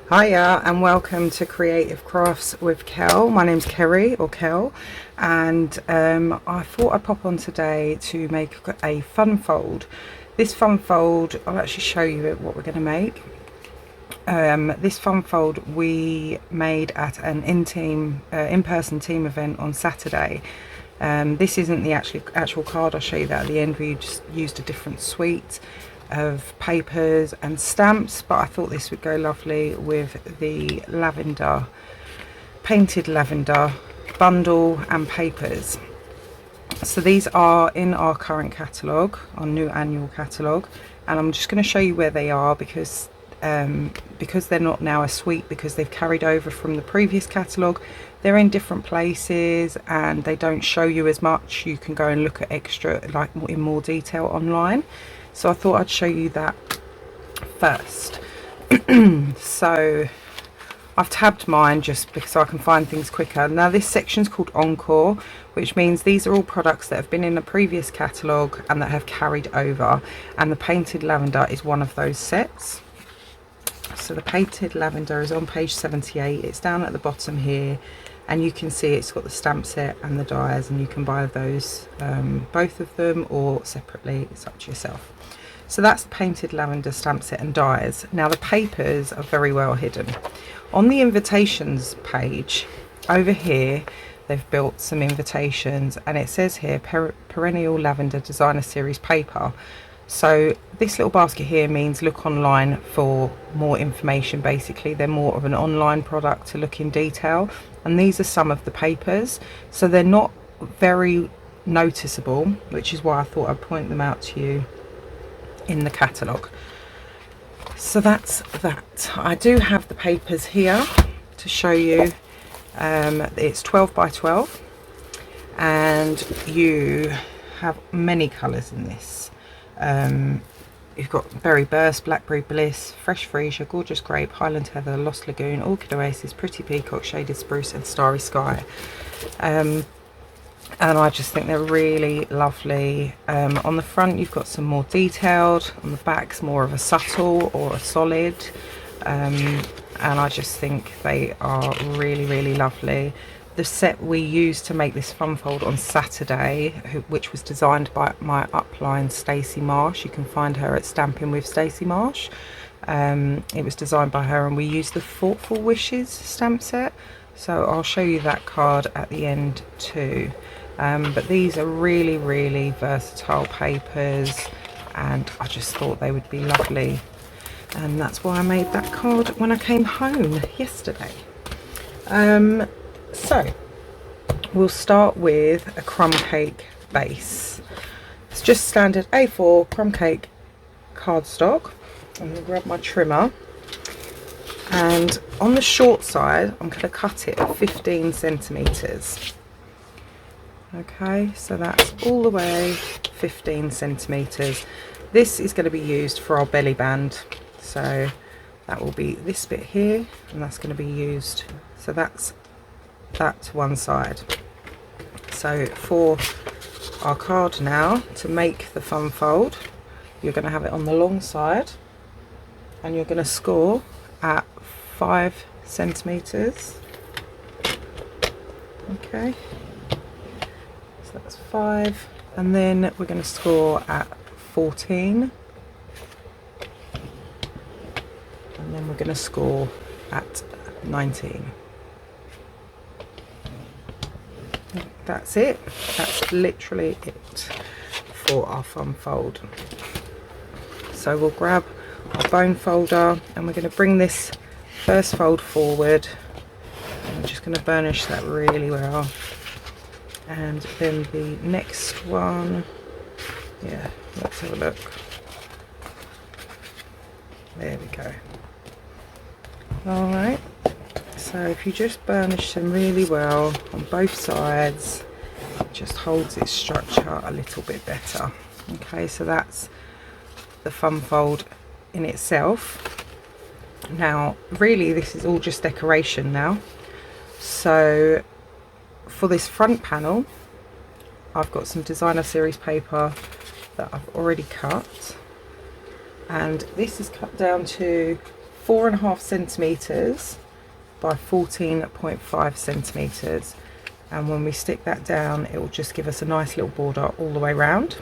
Hiya and welcome to Creative Crafts with Kel. My name's Kerry or Kel, and I thought I'd pop on today to make a fun fold. This fun fold, I'll actually show you what we're going to make. This fun fold we made at an in-person team event on Saturday. This isn't the actual card, I'll show you that at the end. We just used a different suite of papers and stamps, but I thought this would go lovely with the lavender, painted lavender bundle and papers. So these are in our current catalogue, our new annual catalogue, and I'm just going to show you where they are because they're not now a suite, because they've carried over from the previous catalogue. They're in different places and they don't show you as much. You can go and look at extra, like in more detail online. So I thought I'd show you that first. So I've tabbed mine just because I can find things quicker. Now this section's called Encore, which means these are all products that have been in the previous catalogue and that have carried over, and the Painted Lavender is one of those sets. So the Painted Lavender is on page 78. It's down at the bottom here, and you can see it's got the stamp set and the dies, and you can buy those, both of them or separately, it's up to yourself. So that's the Painted Lavender stamp set and dies. Now the papers are very well hidden. On the invitations page over here, they've built some invitations, and it says here Perennial Lavender Designer Series paper. So this little basket here means look online for more information. Basically, they're more of an online product to look in detail, and these are some of the papers, so they're not very noticeable, which is why I thought I'd point them out to you in the catalogue. So that's that. I do have the papers here to show you. It's 12 by 12, and you have many colours in this. You've got Berry Burst, Blackberry Bliss, Fresh Freesia, Gorgeous Grape, Highland Heather, Lost Lagoon, Orchid Oasis, Pretty Peacock, Shaded Spruce and Starry Sky. And I just think they're really lovely. On the front you've got some more detailed, on the back's more of a subtle or a solid, and I just think they are really lovely. The set we used to make this fun fold on Saturday, which was designed by my upline Stacey Marsh. You can find her at Stampin' with Stacey Marsh. It was designed by her, and we used the Thoughtful Wishes stamp set. So I'll show you that card at the end too. But these are really versatile papers, and I just thought they would be lovely. And that's why I made that card when I came home yesterday. So we'll start with a crumb cake base. It's just standard A4 crumb cake cardstock. I'm going to grab my trimmer, and on the short side I'm going to cut it at 15 centimeters. Okay, so that's all the way 15 centimeters. This is going to be used for our belly band, so that will be this bit here, and that's going to be used, so that's that to one side. So for our card now, to make the fun fold, you're going to have it on the long side, and you're going to score at 5 centimeters. Okay, so that's 5, and then we're going to score at 14, and then we're going to score at 19. That's it. That's literally it for our fun fold. So we'll grab our bone folder, and we're going to bring this first fold forward. I'm just going to burnish that really well, and then the next one, yeah, let's have a look. There we go. All right. So if you just burnish them really well on both sides, it just holds its structure a little bit better. Okay, so that's the fun fold in itself. Now really this is all just decoration now. So for this front panel, I've got some designer series paper that I've already cut, and this is cut down to 4.5 centimeters by 14.5 centimeters, and when we stick that down it will just give us a nice little border all the way around.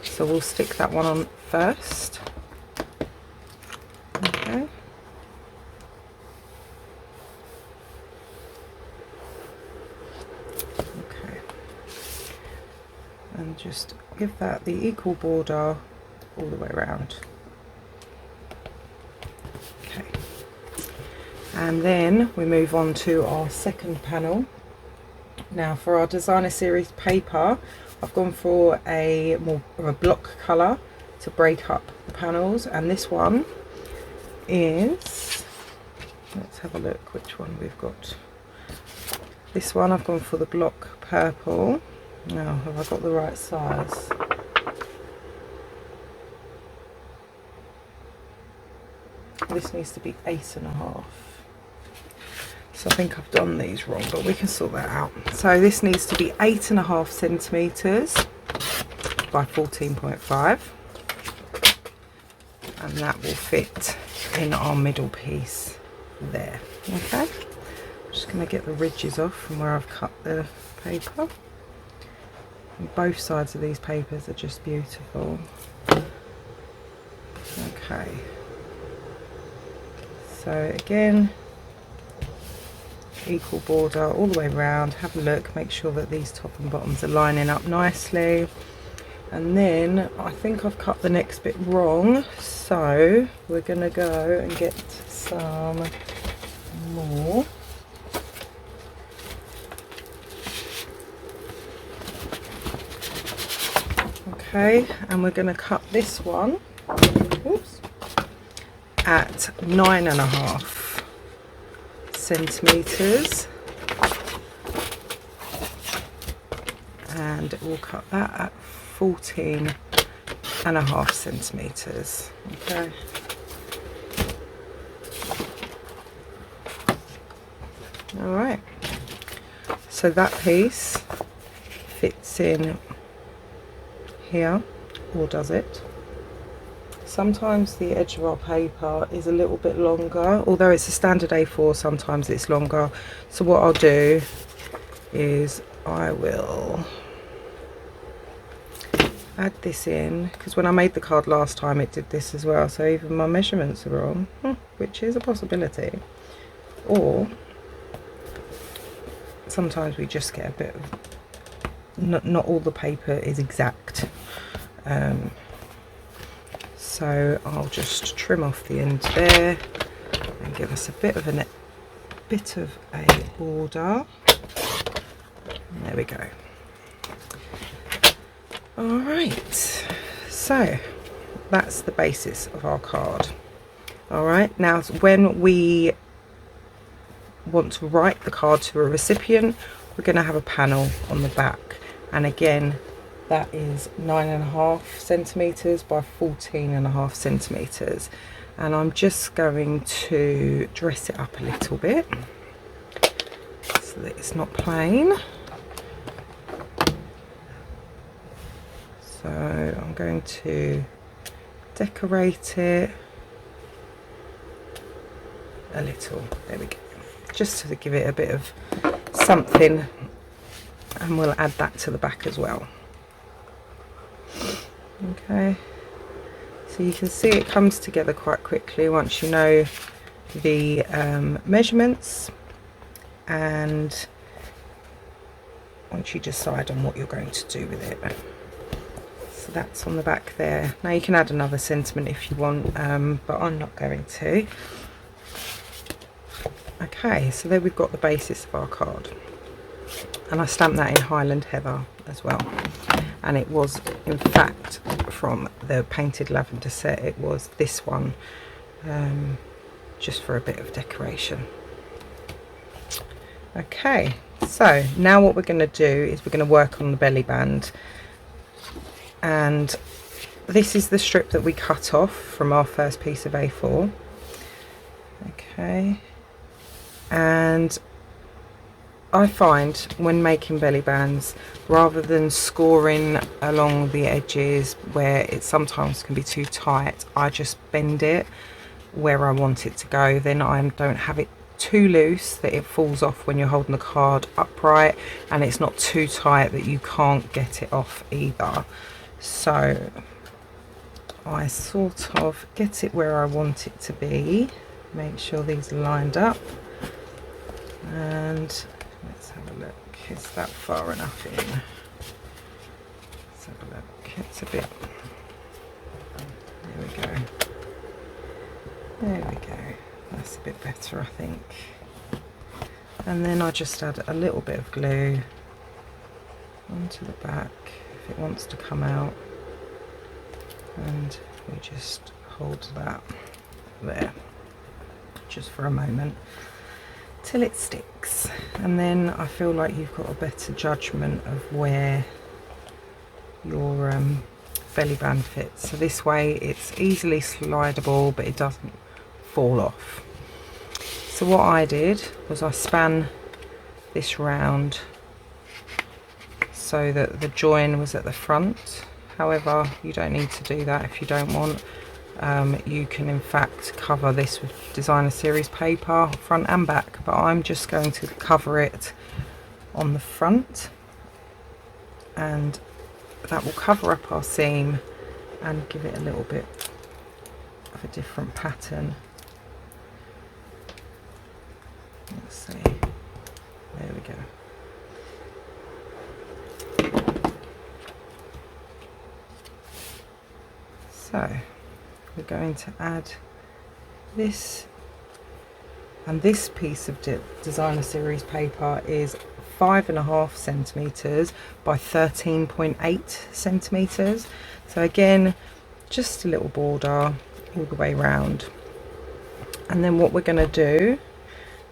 So we'll stick that one on first. Okay. Okay. And just give that the equal border all the way around. Okay. And then we move on to our second panel. Now for our designer series paper, I've gone for a more of a block colour to break up the panels, and this one is, let's have a look which one we've got. This one I've gone for the block purple. Now, have I got the right size? This needs to be 8.5. So I think I've done these wrong, but we can sort that out. So this needs to be 8.5 centimeters by 14.5, and that will fit in our middle piece there. Okay, I'm just going to get the ridges off from where I've cut the paper. And both sides of these papers are just beautiful. Okay, so again, equal border all the way around. Have a look, make sure that these top and bottoms are lining up nicely. And then I think I've cut the next bit wrong, so we're going to go and get some more. Okay, and we're going to cut this one, oops, at 9.5 centimeters, and we'll cut that at 14.5 centimeters. Okay, all right, so that piece fits in here, or does it? Sometimes the edge of our paper is a little bit longer, although it's a standard A4, sometimes it's longer. So what I'll do is I will add this in, because when I made the card last time it did this as well, so even my measurements are wrong, which is a possibility. Or sometimes we just get a bit of, not all the paper is exact. So I'll just trim off the end there and give us a bit of a border. There we go. All right, so that's the basis of our card. All right, now when we want to write the card to a recipient, we're going to have a panel on the back, and again that is 9.5 centimeters by 14.5 centimeters, and I'm just going to dress it up a little bit so that it's not plain. So I'm going to decorate it a little, there we go, just to give it a bit of something, and we'll add that to the back as well. Okay, so you can see it comes together quite quickly once you know the measurements, and once you decide on what you're going to do with it. So that's on the back there. Now you can add another sentiment if you want, but I'm not going to. Okay, so there we've got the basis of our card, and I stamped that in Highland Heather as well, and it was in fact from the Painted Lavender set. It was this one, just for a bit of decoration. Okay, so now what we're going to do is we're going to work on the belly band, and this is the strip that we cut off from our first piece of A4. Okay, and I find when making belly bands, rather than scoring along the edges where it sometimes can be too tight, I just bend it where I want it to go. Then I don't have it too loose that it falls off when you're holding the card upright, and it's not too tight that you can't get it off either. So I sort of get it where I want it to be, make sure these are lined up, and let's have a look. Is that far enough in? Let's have a look. It's a bit, there we go. There we go. That's a bit better, I think. And then I just add a little bit of glue onto the back if it wants to come out, and we just hold that there just for a moment till it sticks. And then I feel like you've got a better judgment of where your belly band fits. So this way it's easily slidable, but it doesn't fall off. So what I did was I span this round so that the join was at the front. However, you don't need to do that if you don't want. You can in fact cover this with designer series paper, front and back, but I'm just going to cover it on the front, and that will cover up our seam and give it a little bit of a different pattern. Let's see, there we go. So we're going to add this, and this piece of designer series paper is 5.5 centimeters by 13.8 centimeters. So again, just a little border all the way round. And then what we're going to do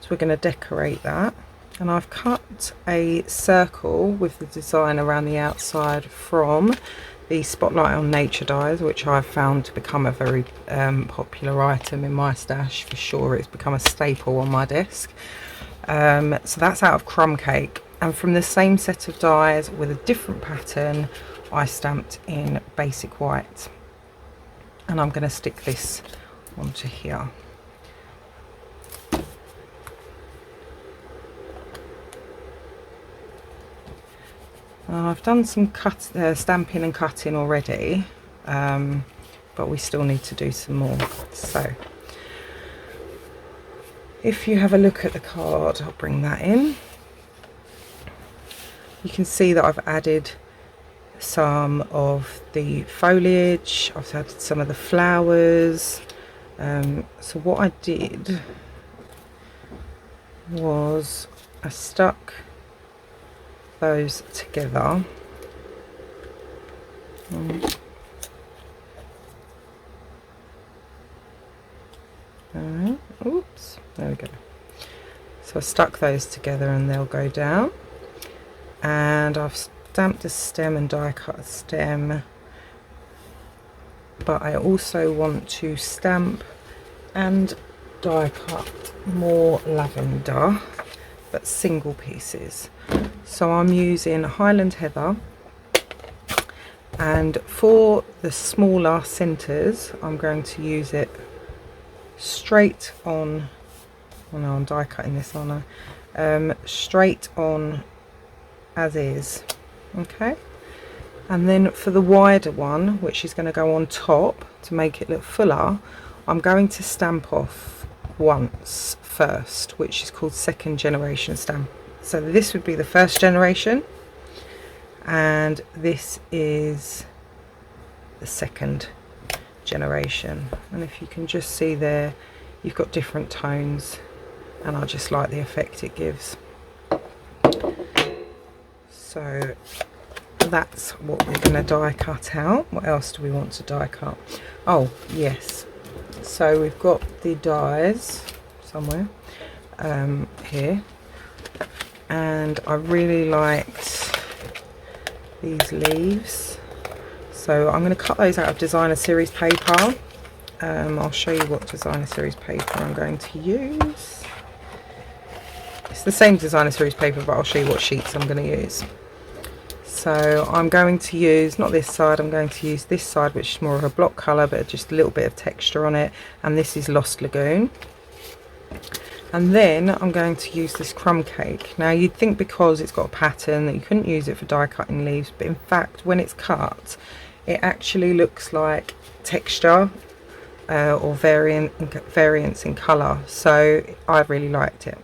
is we're going to decorate that, and I've cut a circle with the design around the outside from the Spotlight on Nature dies, which I've found to become a very popular item in my stash for sure. It's become a staple on my desk. So that's out of crumb cake, and from the same set of dies with a different pattern I stamped in basic white, and I'm going to stick this onto here. I've done some stamping and cutting already, but we still need to do some more. So if you have a look at the card, I'll bring that in. You can see that I've added some of the foliage, I've added some of the flowers. So what I did was I stuck those together. Alright, oops, there we go. So I stuck those together and they'll go down, and I've stamped a stem and die cut a stem, but I also want to stamp and die cut more lavender, but single pieces. So I'm using Highland Heather, and for the smaller centres I'm going to use it straight on. Oh no, I'm die cutting this, aren't I? Straight on as is. Okay, and then for the wider one, which is going to go on top to make it look fuller, I'm going to stamp off once first, which is called second generation stamp. So this would be the first generation, and this is the second generation. And if you can just see there, you've got different tones, and I just like the effect it gives. So that's what we're going to die cut out. What else do we want to die cut? Oh yes, so we've got the dies somewhere here, and I really liked these leaves, so I'm going to cut those out of designer series paper. I'll show you what designer series paper I'm going to use. It's the same designer series paper, but I'll show you what sheets I'm going to use. So I'm going to use, not this side, I'm going to use this side, which is more of a block colour but just a little bit of texture on it, and this is Lost Lagoon. And then I'm going to use this crumb cake. Now you'd think because it's got a pattern that you couldn't use it for die cutting leaves, but in fact when it's cut it actually looks like texture or variance in colour, so I really liked it.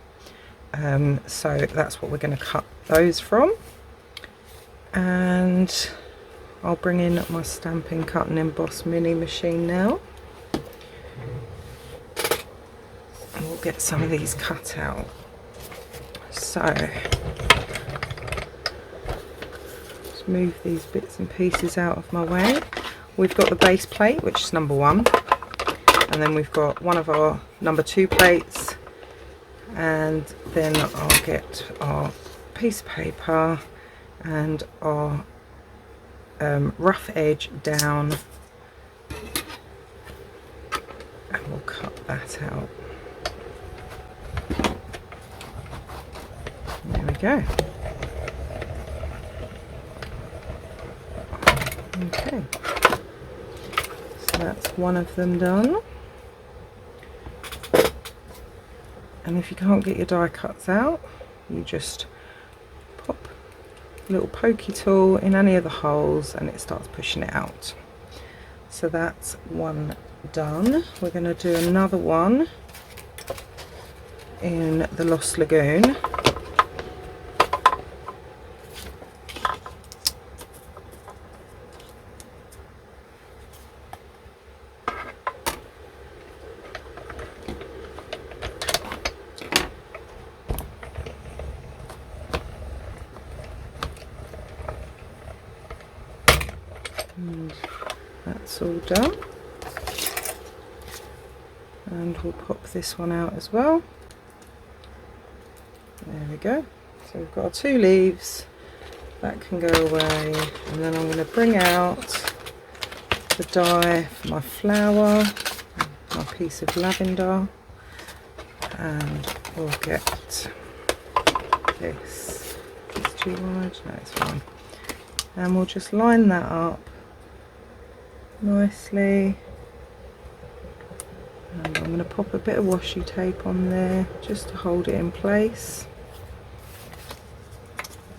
So that's what we're going to cut those from, and I'll bring in my Stampin' Cut and Emboss mini machine now, and we'll get some of these cut out. So just move these bits and pieces out of my way. We've got the base plate, which is number 1, and then we've got one of our number 2 plates, and then I'll get our piece of paper and our rough edge down, and we'll cut that out. There we go. Okay, so that's one of them done. And if you can't get your die cuts out, you just pop a little pokey tool in any of the holes and it starts pushing it out. So that's one done. We're going to do another one in the Lost Lagoon. And that's all done, and we'll pop this one out as well. There we go. So we've got our 2 leaves, that can go away, and then I'm going to bring out the die for my flower, my piece of lavender, and we'll get this. It's too wide? No, it's fine. And we'll just line that up nicely, and I'm going to pop a bit of washi tape on there just to hold it in place,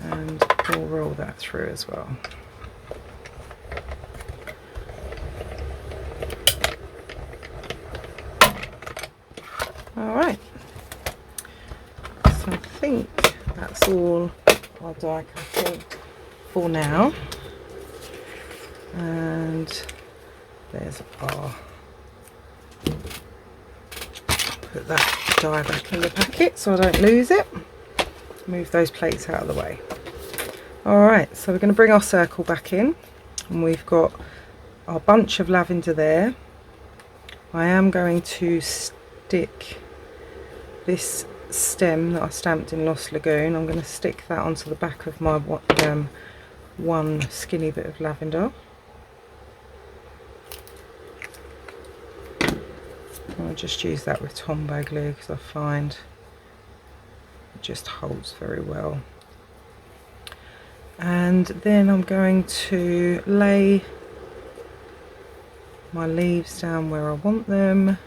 and we'll roll that through as well. Alright, so I think that's all our die cutting for now, and there's our, put that die back in the packet so I don't lose it. Move those plates out of the way. Alright, so we're going to bring our circle back in, and we've got our bunch of lavender there. I am going to stick this stem that I stamped in Lost Lagoon, I'm going to stick that onto the back of my one skinny bit of lavender. I'll just use that with Tombow glue because I find it just holds very well. And then I'm going to lay my leaves down where I want them.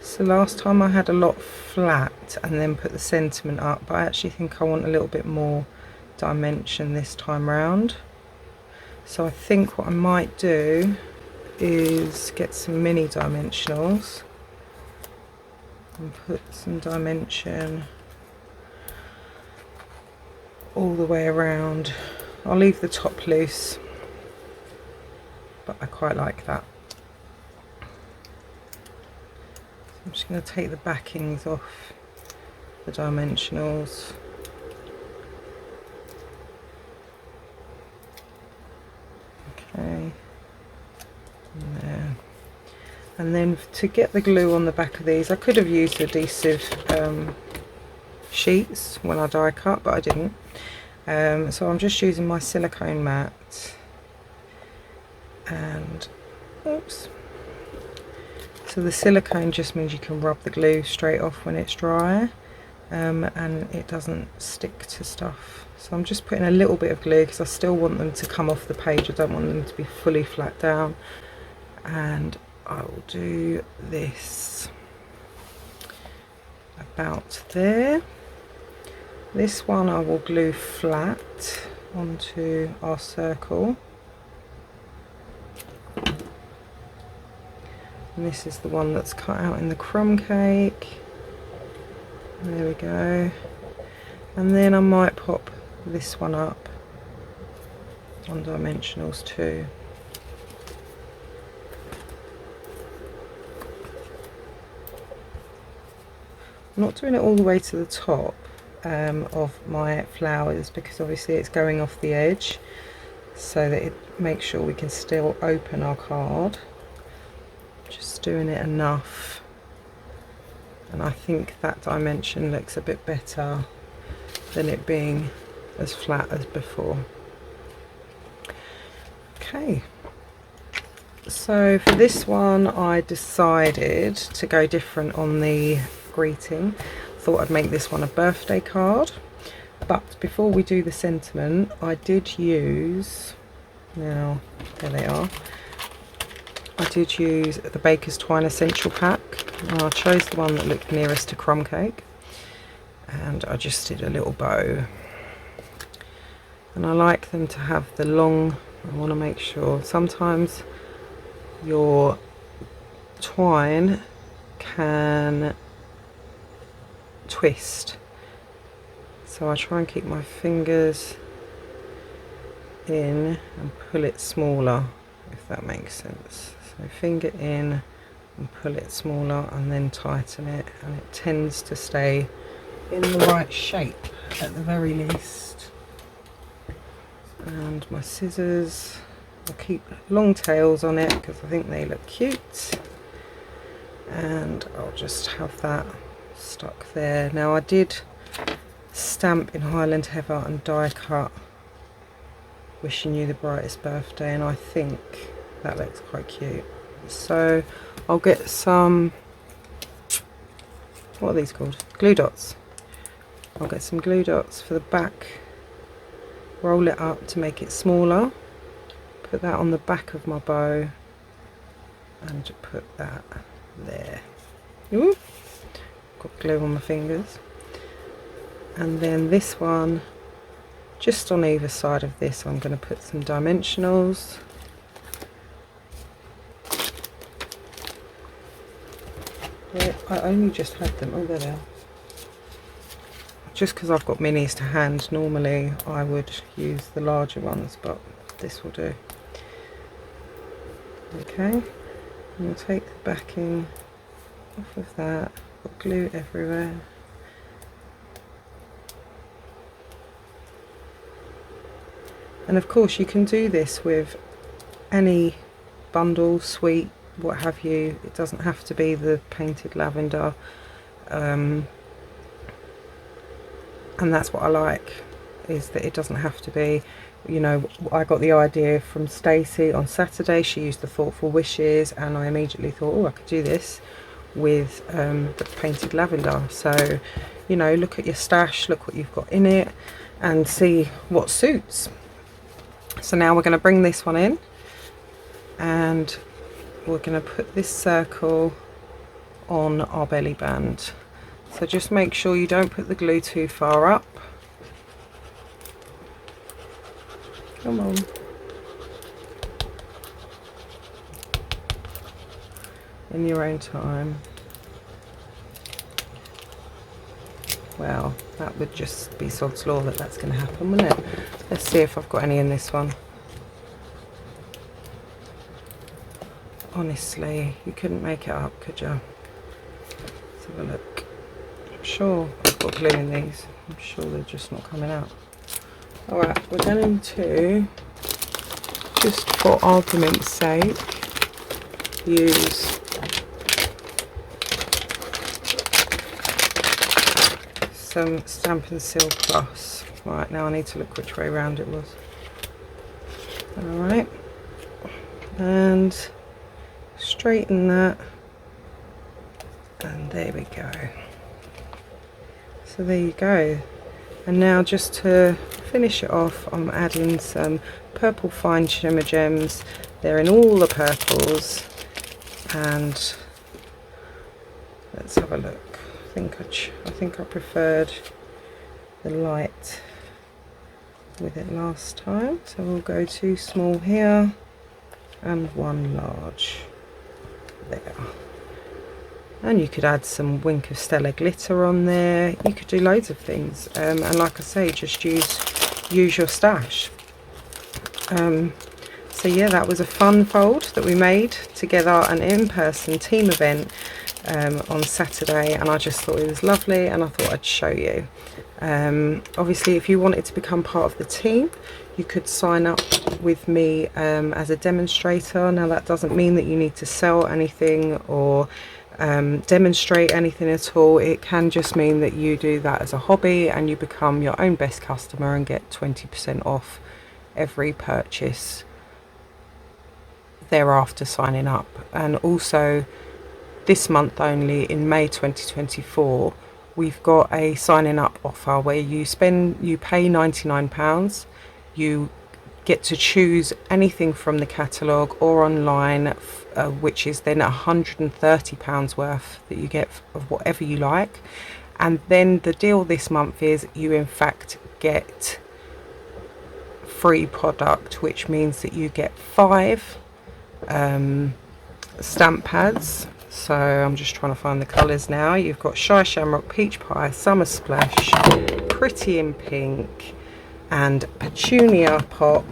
So last time I had a lot flat and then put the sentiment up, but I actually think I want a little bit more dimension this time round. So I think what I might do is get some mini dimensionals and put some dimension all the way around. I'll leave the top loose, but I quite like that. I'm just going to take the backings off the dimensionals. Okay, there. And then to get the glue on the back of these, I could have used adhesive sheets when I die cut, but I didn't. So I'm just using my silicone mat and oops, So the silicone just means you can rub the glue straight off when it's dry, and it doesn't stick to stuff. So I'm just putting a little bit of glue because I still want them to come off the page. I don't want them to be fully flat down. And I will do this about there. This one I will glue flat onto our circle. And this is the one that's cut out in the crumb cake. There we go. And then I might pop this one up on dimensionals too. I'm not doing it all the way to the top of my flowers because obviously it's going off the edge, so that it makes sure we can still open our card. Just doing it enough, and I think that dimension looks a bit better than it being as flat as before. Okay, so for this one I decided to go different on the greeting. Thought I'd make this one a birthday card, but before we do the sentiment, I did use, now there they are, I did use the Baker's Twine Essential Pack. I chose the one that looked nearest to crumb cake, and I just did a little bow. And I like them to have the long, I want to make sure, sometimes your twine can twist, so I try and keep my fingers in and pull it smaller, if that makes sense. So finger in and pull it smaller and then tighten it, and it tends to stay in the right shape at the very least. And my scissors, I'll keep long tails on it because I think they look cute, and I'll just have that stuck there. Now I did stamp in Highland Heather and die cut Wishing You the Brightest Birthday, and I think that looks quite cute. So I'll get some, what are these called? Glue dots. I'll get some glue dots for the back, roll it up to make it smaller, put that on the back of my bow, and put that there. Ooh, got glue on my fingers. And then this one, just on either side of this, I'm going to put some dimensionals. Yeah, I only just had them. Oh, there they are. Just because I've got minis to hand, normally I would use the larger ones, but this will do. Okay, and we'll take the backing off of that. Got glue everywhere. And of course you can do this with any bundle, suite, what have you. It doesn't have to be the Painted Lavender, and that's what I like, is that it doesn't have to be, you know. I got the idea from Stacey on Saturday. She used the Thoughtful Wishes, and I immediately thought, oh, I could do this with the Painted Lavender. So, you know, look at your stash, look what you've got in it, and see what suits. So now we're going to bring this one in, and we're going to put this circle on our belly band. So just make sure you don't put the glue too far up. Come on. In your own time. Well, that would just be sod's law that that's going to happen, wouldn't it? Let's see if I've got any in this one. Honestly, you couldn't make it up, could you? Let's have a look. I'm sure I've got glue in these. I'm sure they're just not coming out. Alright, we're going to, just for argument's sake, use some Stampin' Seal Plus. Right, now I need to look which way round it was. Alright, and straighten that And there we go. So there you go. And now just to finish it off, I'm adding some purple fine shimmer gems. They're in all the purples, and let's have a look. I think I preferred the light with it last time, so we'll go 2 small here and 1 large there. And you could add some Wink of Stella glitter on there. You could do loads of things, and like I say, just use your stash. So yeah, that was a fun fold that we made together, an in-person team event on Saturday, and I just thought it was lovely and I thought I'd show you. Obviously, if you wanted to become part of the team, you could sign up with me as a demonstrator. Now that doesn't mean that you need to sell anything or demonstrate anything at all. It can just mean that you do that as a hobby and you become your own best customer and get 20% off every purchase thereafter signing up. And also this month only, in May 2024, we've got a signing up offer where you pay £99, you get to choose anything from the catalogue or online, which is then £130 worth that you get of whatever you like. And then the deal this month is you in fact get free product, which means that you get 5 stamp pads. So I'm just trying to find the colours now. You've got Shy Shamrock, Peach Pie, Summer Splash, Pretty in Pink and Petunia Pop.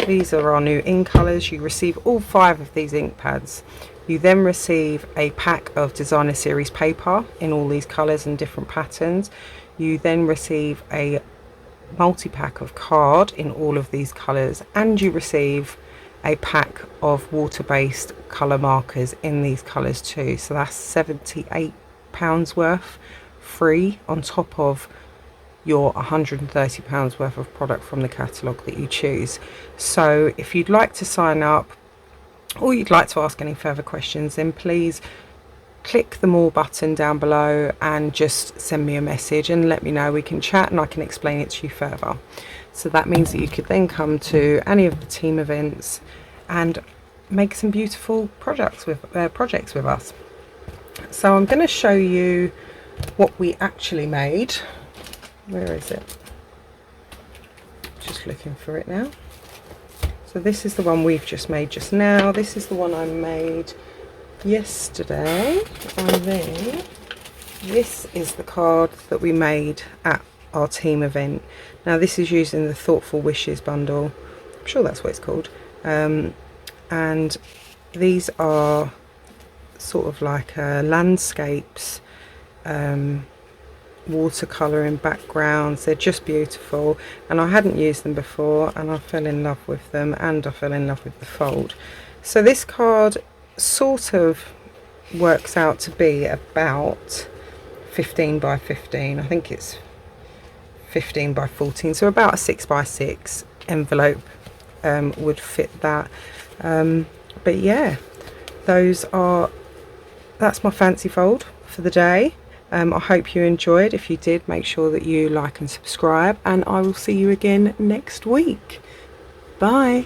These are our new ink colours. You receive all 5 of these ink pads. You then receive a pack of designer series paper in all these colours and different patterns. You then receive a multi-pack of card in all of these colours, and you receive a pack of water-based colour markers in these colours too. So that's £78 worth free on top of your £130 worth of product from the catalogue that you choose. So if you'd like to sign up or you'd like to ask any further questions, then please click the more button down below and just send me a message and let me know. We can chat and I can explain it to you further. So that means that you could then come to any of the team events and make some beautiful projects with us. So I'm going to show you what we actually made. Where is it? Just looking for it now. So this is the one we've just made just now. This is the one I made yesterday, and then this is the card that we made at our team event. Now this is using the Thoughtful Wishes bundle. I'm sure that's what it's called. And these are sort of like landscapes, watercolouring backgrounds. They're just beautiful, and I hadn't used them before and I fell in love with them, and I fell in love with the fold. So this card sort of works out to be about 15 by 15. I think it's 15 by 14, so about a 6 by 6 envelope would fit that. But yeah, that's my fancy fold for the day. I hope you enjoyed. If you did, make sure that you like and subscribe, and I will see you again next week. Bye.